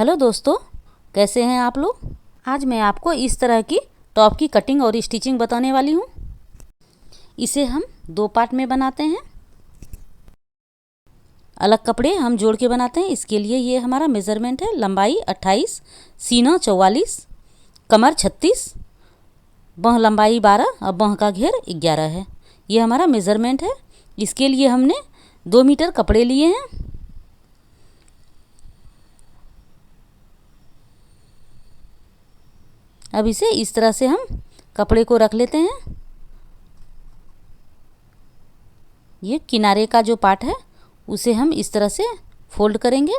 Hello दोस्तों, कैसे हैं आप लोग। आज मैं आपको इस तरह की टॉप की कटिंग और स्टिचिंग बताने वाली हूँ। इसे हम 2 पार्ट में बनाते हैं। अलग कपड़े हम जोड़ के बनाते हैं। इसके लिए ये हमारा मेज़रमेंट है। लंबाई 28, सीना 44, कमर 36, बाँह लंबाई 12 और बाँह का घेर 11 है। ये हमारा मेज़रमेंट है। इसके लिए हमने 2 मीटर कपड़े लिए हैं। अब इसे इस तरह से हम कपड़े को रख लेते हैं। ये किनारे का जो पार्ट है उसे हम इस तरह से फोल्ड करेंगे।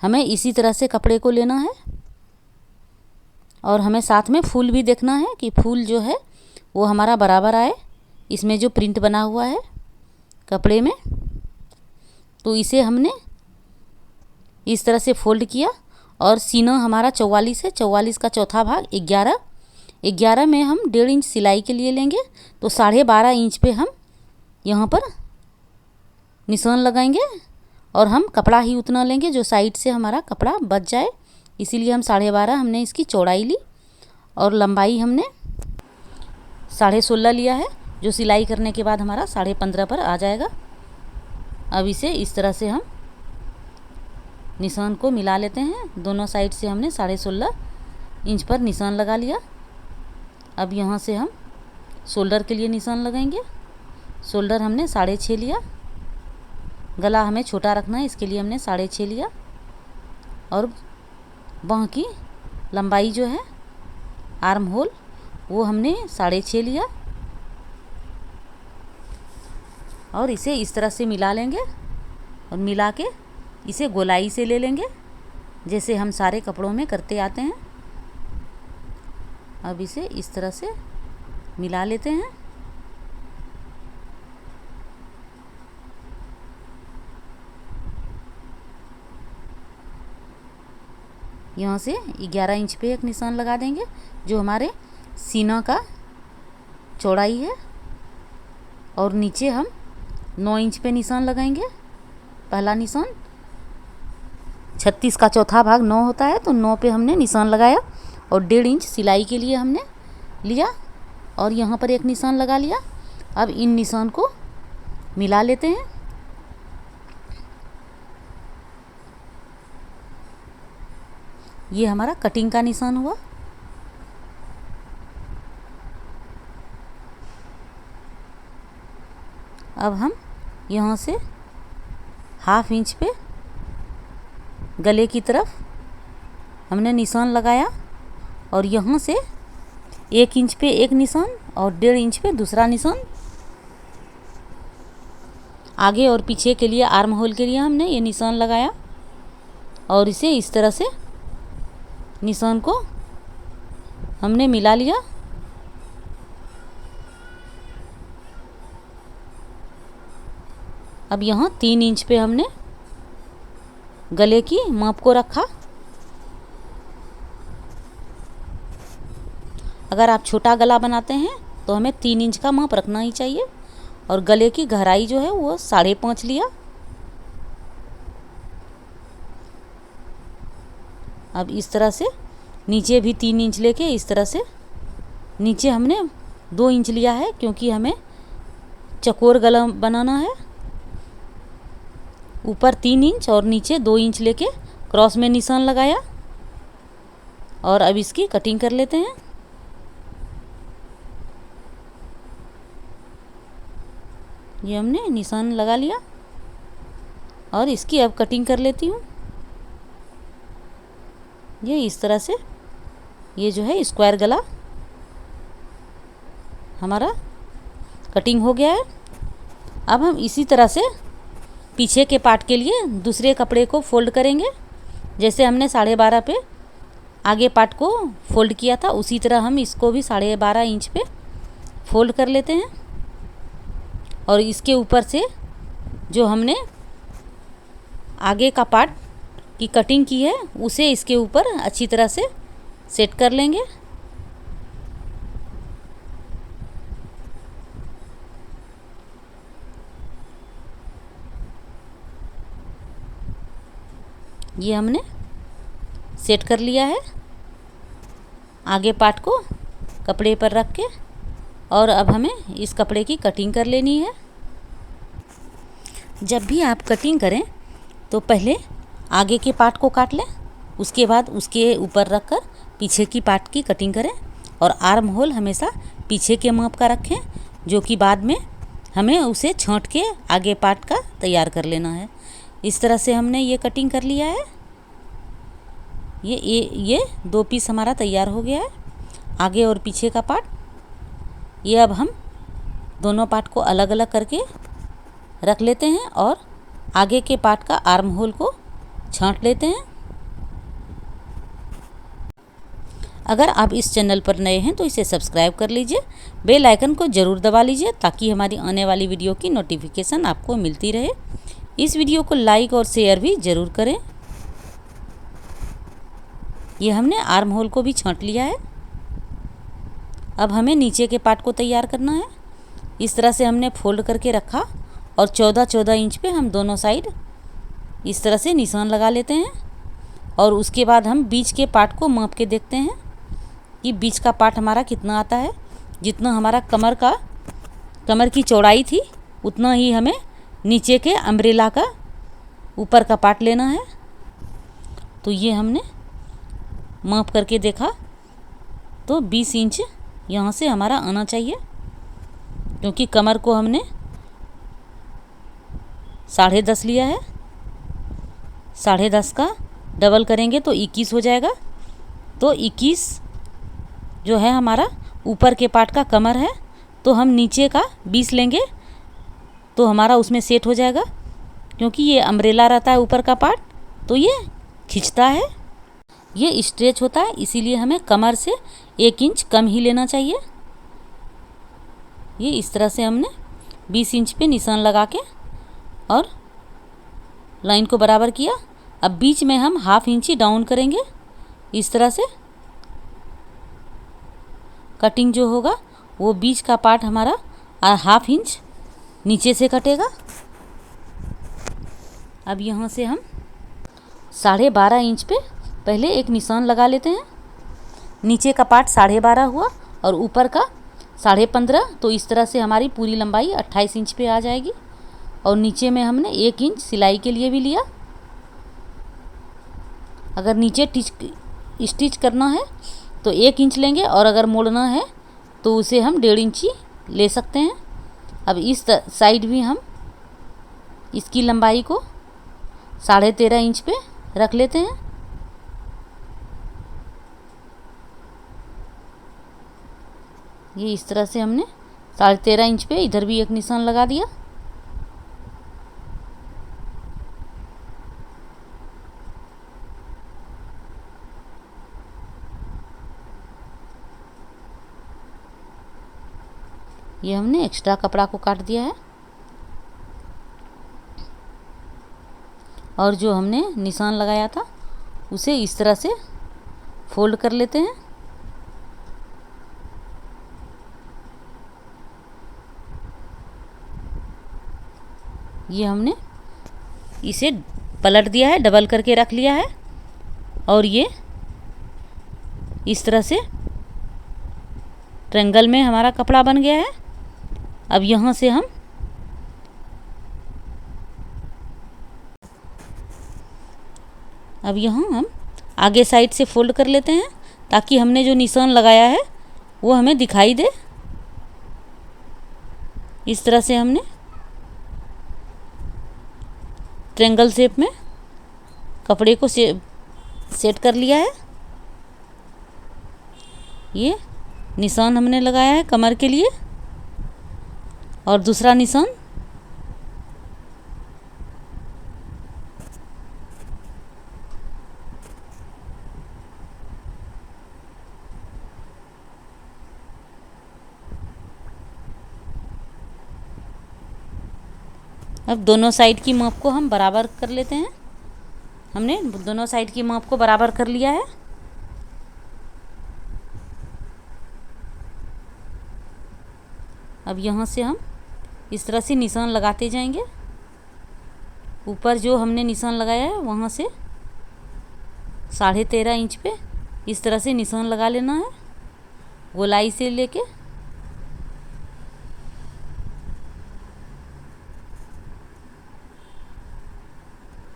हमें इसी तरह से कपड़े को लेना है और हमें साथ में फूल भी देखना है कि फूल जो है वो हमारा बराबर आए। इसमें जो प्रिंट बना हुआ है कपड़े में, तो इसे हमने इस तरह से फोल्ड किया। और सीना हमारा 44 है। 44 का चौथा भाग 11। 11 में हम 1.5 इंच सिलाई के लिए लेंगे, तो 12.5 इंच पे हम यहाँ पर निशान लगाएंगे। और हम कपड़ा ही उतना लेंगे जो साइड से हमारा कपड़ा बच जाए। इसीलिए हम 12.5 हमने इसकी चौड़ाई ली और लंबाई हमने 16.5 लिया है, जो सिलाई करने के बाद हमारा 15.5 पर आ जाएगा। अब इसे इस तरह से हम निशान को मिला लेते हैं। दोनों साइड से हमने 16.5 इंच पर निशान लगा लिया। अब यहाँ से हम शोल्डर के लिए निशान लगाएंगे। शोल्डर हमने 6.5 लिया। गला हमें छोटा रखना है, इसके लिए हमने 6.5 लिया। और बाँह की लंबाई जो है आर्म होल वो हमने 6.5 लिया। और इसे इस तरह से मिला लेंगे और मिला के इसे गोलाई से ले लेंगे, जैसे हम सारे कपड़ों में करते आते हैं। अब इसे इस तरह से मिला लेते हैं। यहाँ से 11 इंच पे एक निशान लगा देंगे, जो हमारे सीना का चौड़ाई है। और नीचे हम 9 इंच पे निशान लगाएंगे। पहला निशान 36 का चौथा भाग 9 होता है, तो 9 पे हमने निशान लगाया और 1.5 इंच सिलाई के लिए हमने लिया और यहाँ पर एक निशान लगा लिया। अब इन निशान को मिला लेते हैं। ये हमारा कटिंग का निशान हुआ। अब हम यहाँ से 1/2 इंच पे गले की तरफ हमने निशान लगाया और यहाँ से 1 इंच पे एक निशान और 1.5 इंच पे दूसरा निशान। आगे और पीछे के लिए आर्म होल के लिए हमने ये निशान लगाया और इसे इस तरह से निशान को हमने मिला लिया। अब यहाँ 3 इंच पे हमने गले की माप को रखा। अगर आप छोटा गला बनाते हैं तो हमें 3 इंच का माप रखना ही चाहिए। और गले की गहराई जो है वो 5.5 लिया। अब इस तरह से नीचे भी 3 इंच लेके इस तरह से नीचे हमने 2 इंच लिया है, क्योंकि हमें चकोर गला बनाना है। ऊपर 3 इंच और नीचे 2 इंच लेके क्रॉस में निशान लगाया। और अब इसकी कटिंग कर लेते हैं। ये हमने निशान लगा लिया और इसकी अब कटिंग कर लेती हूँ। ये इस तरह से ये जो है स्क्वायर गला हमारा कटिंग हो गया है। अब हम इसी तरह से पीछे के पार्ट के लिए दूसरे कपड़े को फोल्ड करेंगे। जैसे हमने 12.5 पे आगे पार्ट को फोल्ड किया था, उसी तरह हम इसको भी 12.5 इंच पे फोल्ड कर लेते हैं। और इसके ऊपर से जो हमने आगे का पार्ट की कटिंग की है उसे इसके ऊपर अच्छी तरह से सेट कर लेंगे। ये हमने सेट कर लिया है आगे पार्ट को कपड़े पर रख के। और अब हमें इस कपड़े की कटिंग कर लेनी है। जब भी आप कटिंग करें तो पहले आगे के पार्ट को काट लें, उसके बाद उसके ऊपर रख कर पीछे की पार्ट की कटिंग करें। और आर्म होल हमेशा पीछे के माप का रखें, जो कि बाद में हमें उसे छांट के आगे पार्ट का तैयार कर लेना है। इस तरह से हमने ये कटिंग कर लिया है। ये 2 पीस हमारा तैयार हो गया है, आगे और पीछे का पार्ट। ये अब हम दोनों पार्ट को अलग अलग करके रख लेते हैं और आगे के पार्ट का आर्म होल को छांट लेते हैं। अगर आप इस चैनल पर नए हैं तो इसे सब्सक्राइब कर लीजिए, बेल आइकन को ज़रूर दबा लीजिए ताकि हमारी आने वाली वीडियो की नोटिफिकेशन आपको मिलती रहे। इस वीडियो को लाइक और शेयर भी ज़रूर करें। ये हमने आर्म होल को भी छांट लिया है। अब हमें नीचे के पार्ट को तैयार करना है। इस तरह से हमने फोल्ड करके रखा और 14-14 इंच पे हम दोनों साइड इस तरह से निशान लगा लेते हैं। और उसके बाद हम बीच के पार्ट को माप के देखते हैं कि बीच का पार्ट हमारा कितना आता है। जितना हमारा कमर की चौड़ाई थी उतना ही हमें नीचे के अम्ब्रेला का ऊपर का पार्ट लेना है। तो ये हमने माप करके देखा तो 20 इंच यहाँ से हमारा आना चाहिए, क्योंकि कमर को हमने 10.5 लिया है। 10.5 का डबल करेंगे तो 21 हो जाएगा। तो 21 जो है हमारा ऊपर के पार्ट का कमर है, तो हम नीचे का 20 लेंगे तो हमारा उसमें सेट हो जाएगा। क्योंकि ये अम्ब्रेला रहता है ऊपर का पार्ट, तो ये खिंचता है, ये स्ट्रेच होता है, इसीलिए हमें कमर से 1 इंच कम ही लेना चाहिए। ये इस तरह से हमने 20 इंच पे निशान लगा के और लाइन को बराबर किया। अब बीच में हम 1/2 इंच ही डाउन करेंगे। इस तरह से कटिंग जो होगा वो बीच का पार्ट हमारा 1/2 इंच नीचे से कटेगा। अब यहाँ से हम 12.5 इंच पे पहले एक निशान लगा लेते हैं। नीचे का पार्ट 12.5 हुआ और ऊपर का 15.5, तो इस तरह से हमारी पूरी लंबाई 28 इंच पे आ जाएगी। और नीचे में हमने 1 इंच सिलाई के लिए भी लिया। अगर नीचे स्टिच करना है तो 1 इंच लेंगे और अगर मोड़ना है तो उसे हम 1.5 इंच ही ले सकते हैं। अब इस साइड भी हम इसकी लंबाई को 13.5 इंच पे रख लेते हैं। ये इस तरह से हमने 13.5 इंच पे इधर भी एक निशान लगा दिया। ये हमने एक्स्ट्रा कपड़ा को काट दिया है और जो हमने निशान लगाया था उसे इस तरह से फोल्ड कर लेते हैं। ये हमने इसे पलट दिया है, डबल करके रख लिया है और ये इस तरह से ट्रायंगल में हमारा कपड़ा बन गया है। अब यहाँ से हम आगे साइड से फोल्ड कर लेते हैं ताकि हमने जो निशान लगाया है वो हमें दिखाई दे। इस तरह से हमने ट्रायंगल शेप में कपड़े को सेट कर लिया है। ये निशान हमने लगाया है कमर के लिए और दूसरा निशान अब दोनों साइड की माप को हम बराबर कर लेते हैं। हमने दोनों साइड की माप को बराबर कर लिया है। अब यहाँ से हम इस तरह से निशान लगाते जाएंगे। ऊपर जो हमने निशान लगाया है वहाँ से 13.5 इंच पे इस तरह से निशान लगा लेना है गोलाई से लेके।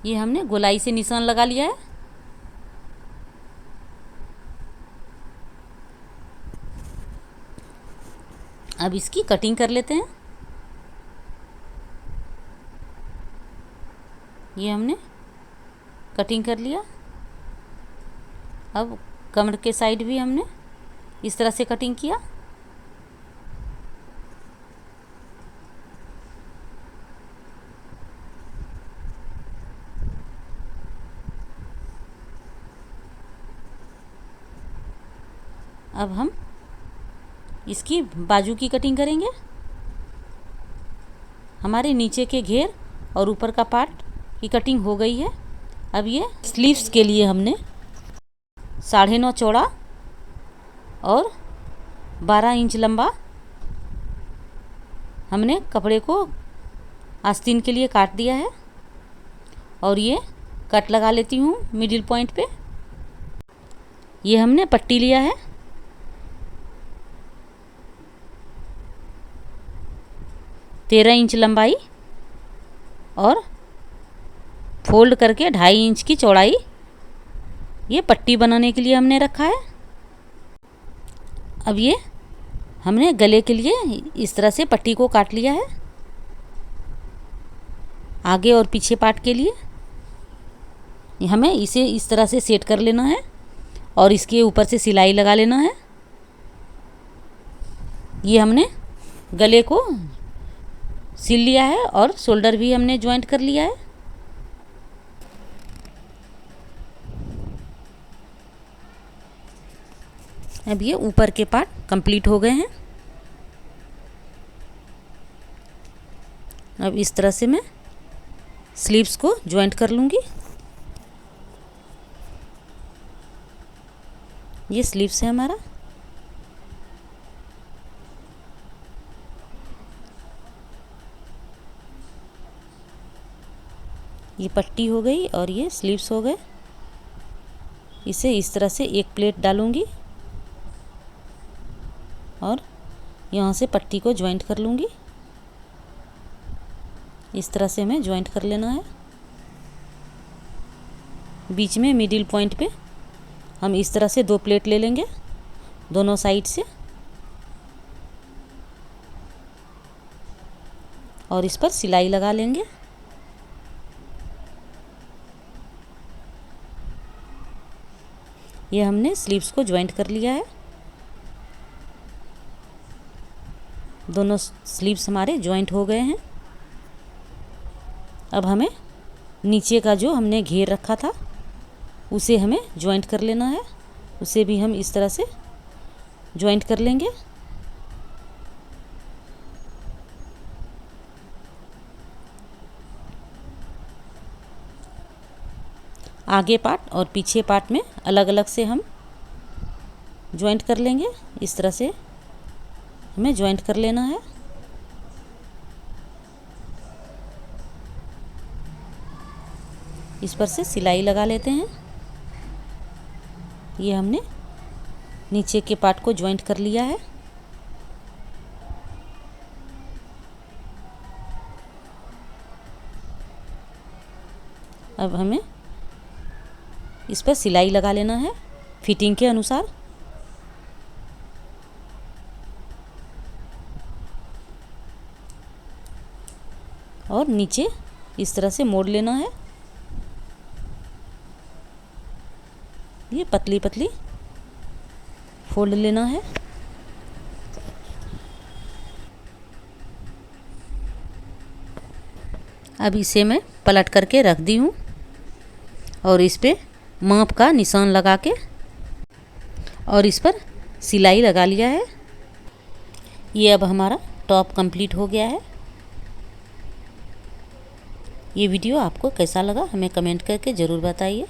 ये हमने गोलाई से निशान लगा लिया है। अब इसकी कटिंग कर लेते हैं। ये हमने कटिंग कर लिया। अब कमर के साइड भी हमने इस तरह से कटिंग किया। अब हम इसकी बाजू की कटिंग करेंगे। हमारे नीचे के घेर और ऊपर का पार्ट की कटिंग हो गई है। अब ये स्लीव्स के लिए हमने 9.5 चौड़ा और 12 इंच लंबा हमने कपड़े को आस्तीन के लिए काट दिया है। और ये कट लगा लेती हूँ मिडिल पॉइंट पे। ये हमने पट्टी लिया है। 13 इंच लंबाई और फोल्ड करके 2.5 इंच की चौड़ाई ये पट्टी बनाने के लिए हमने रखा है। अब ये हमने गले के लिए इस तरह से पट्टी को काट लिया है। आगे और पीछे पार्ट के लिए हमें इसे इस तरह से सेट कर लेना है और इसके ऊपर से सिलाई लगा लेना है। ये हमने गले को सिल लिया है और शोल्डर भी हमने ज्वाइंट कर लिया है। अब ये ऊपर के पार्ट कंप्लीट हो गए हैं। अब इस तरह से मैं स्लीव्स को ज्वाइंट कर लूँगी। ये स्लीव्स है हमारा। ये पट्टी हो गई और ये स्लीव्स हो गए। इसे इस तरह से एक प्लेट डालूँगी और यहाँ से पट्टी को ज्वाइंट कर लूँगी। इस तरह से हमें ज्वाइंट कर लेना है। बीच में मिडिल पॉइंट पे हम इस तरह से 2 प्लेट ले लेंगे दोनों साइड से और इस पर सिलाई लगा लेंगे। ये हमने स्लीव्स को ज्वाइंट कर लिया है। दोनों स्लीव्स हमारे ज्वाइंट हो गए हैं। अब हमें नीचे का जो हमने घेर रखा था उसे हमें ज्वाइंट कर लेना है। उसे भी हम इस तरह से ज्वाइंट कर लेंगे। आगे पार्ट और पीछे पार्ट में अलग अलग से हम ज्वाइंट कर लेंगे। इस तरह से हमें ज्वाइंट कर लेना है। इस पर से सिलाई लगा लेते हैं। ये हमने नीचे के पार्ट को ज्वाइंट कर लिया है। अब हमें इस पर सिलाई लगा लेना है फिटिंग के अनुसार। और नीचे इस तरह से मोड़ लेना है। ये पतली पतली फोल्ड लेना है। अब इसे मैं पलट करके रख दी हूँ और इस पे माप का निशान लगा के और इस पर सिलाई लगा लिया है। ये अब हमारा टॉप कंप्लीट हो गया है। ये वीडियो आपको कैसा लगा हमें कमेंट करके ज़रूर बताइए।